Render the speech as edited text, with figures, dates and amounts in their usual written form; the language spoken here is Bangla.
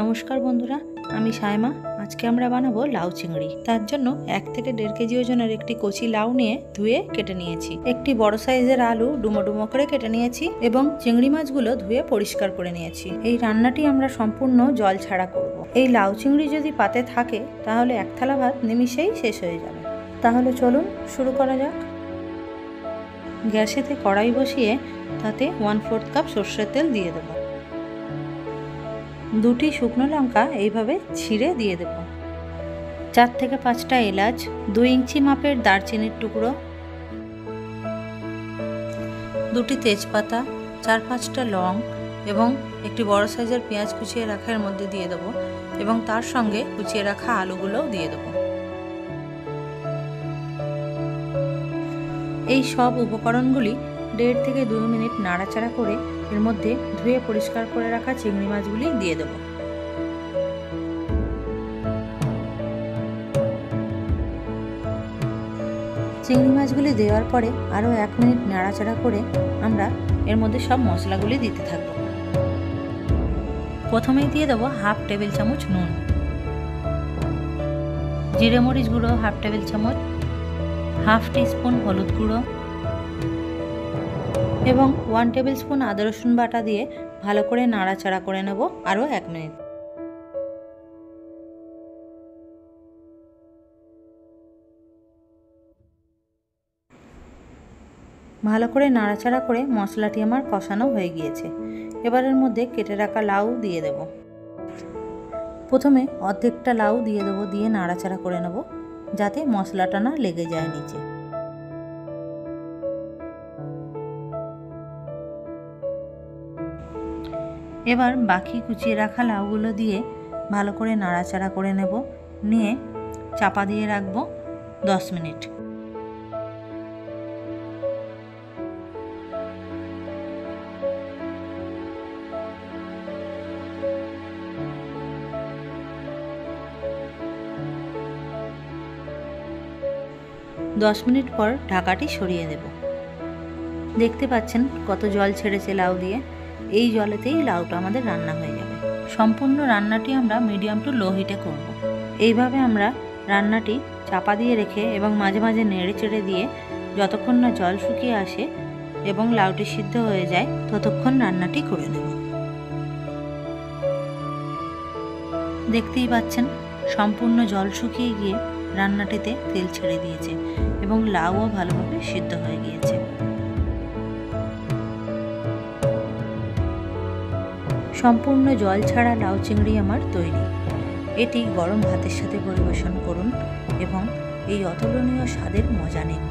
নমস্কার বন্ধুরা, আমি সায়মা। আজকে আমরা বানাবো লাউ চিংড়ি। তার জন্য 1 থেকে 1.5 কেজি ওজনের একটি কচি লাউ নিয়ে ধুয়ে কেটে নিয়েছি। একটি বড় সাইজের আলু ডুমো ডুমো করে কেটে নিয়েছি এবং চিংড়ি মাছগুলো ধুয়ে পরিষ্কার করে নিয়েছি। এই রান্নাটি আমরা সম্পূর্ণ জল ছাড়া করব। এই লাউ চিংড়ি যদি পাতে থাকে তাহলে 1 থালা ভাত নিমিষেই শেষ হয়ে যাবে। তাহলে চলুন শুরু করা যাক। গ্যাসেতে কড়াই বসিয়ে তাতে 1/4 কাপ সর্ষের তেল দিয়ে দেব। 2টি শুকনো লঙ্কা এইভাবে ছিঁড়ে দিয়ে দেব। 4 থেকে 5টা এলাচ, 2 ইঞ্চি মাপের দারচিনির টুকরো, 2টি তেজপাতা, 4-5টা লং এবং একটি বড় সাইজের পেঁয়াজ কুচিয়ে রাখা এর মধ্যে দিয়ে দেব এবং তার সঙ্গে কুচিয়ে রাখা আলুগুলোও দিয়ে দেব। এই সব উপকরণগুলি 1.5 থেকে 2 মিনিট নাড়াচাড়া করে এর মধ্যে ধুয়ে পরিষ্কার করে রাখা চিংড়ি মাছগুলি দিয়ে দেব। চিংড়ি মাছগুলি দেওয়ার পরে আরও 1 মিনিট নাড়াচাড়া করে আমরা এর মধ্যে সব মশলাগুলি দিতে থাকব। প্রথমেই দিয়ে দেব 1/2 টেবিল চামচ নুন, জিরে মরিচ গুঁড়ো 1/2 টেবিল চামচ, 1/2 টিস্পুন হলুদ গুঁড়ো এবং 1 টেবিল স্পুন আদা রসুন বাটা দিয়ে ভালো করে নাড়াচাড়া করে নেব আরও 1 মিনিট। ভালো করে নাড়াচাড়া করে মশলাটি আমার কষানো হয়ে গিয়েছে। এবার এর মধ্যে কেটে রাখা লাউ দিয়ে দেব। প্রথমে অর্ধেকটা লাউ দিয়ে দেব, দিয়ে নাড়াচাড়া করে নেব যাতে মশলাটা না লেগে যায় নিচে। এবার বাকি কুচিয়ে রাখা লাউগুলো দিয়ে ভালো করে নাড়াচাড়া করে নেব, নিয়ে চাপা দিয়ে রাখবো 10 মিনিট। দশ মিনিট পর ঢাকাটি সরিয়ে দেব। দেখতে পাচ্ছেন কত জল ছেড়েছে লাউ দিয়ে। এই জলেতেই লাউটা আমাদের রান্না হয়ে যাবে। সম্পূর্ণ রান্নাটি আমরা মিডিয়াম টু লো হিটে করব। এইভাবে আমরা রান্নাটি চাপা দিয়ে রেখে এবং মাঝে মাঝে নেড়ে চেড়ে দিয়ে যতক্ষণ না জল শুকিয়ে আসে এবং লাউটি সিদ্ধ হয়ে যায় ততক্ষণ রান্নাটি করে নেব। দেখতেই পাচ্ছেন সম্পূর্ণ জল শুকিয়ে গিয়ে রান্নাটিতে তেল ছেড়ে দিয়েছে এবং লাউও ভালোভাবে সিদ্ধ হয়ে গিয়েছে। সম্পূর্ণ জল ছাড়া লাউ চিংড়ি আমার তৈরি। এটি গরম ভাতের সাথে পরিবেশন করুন এবং এই অতুলনীয় স্বাদের মজা নিন।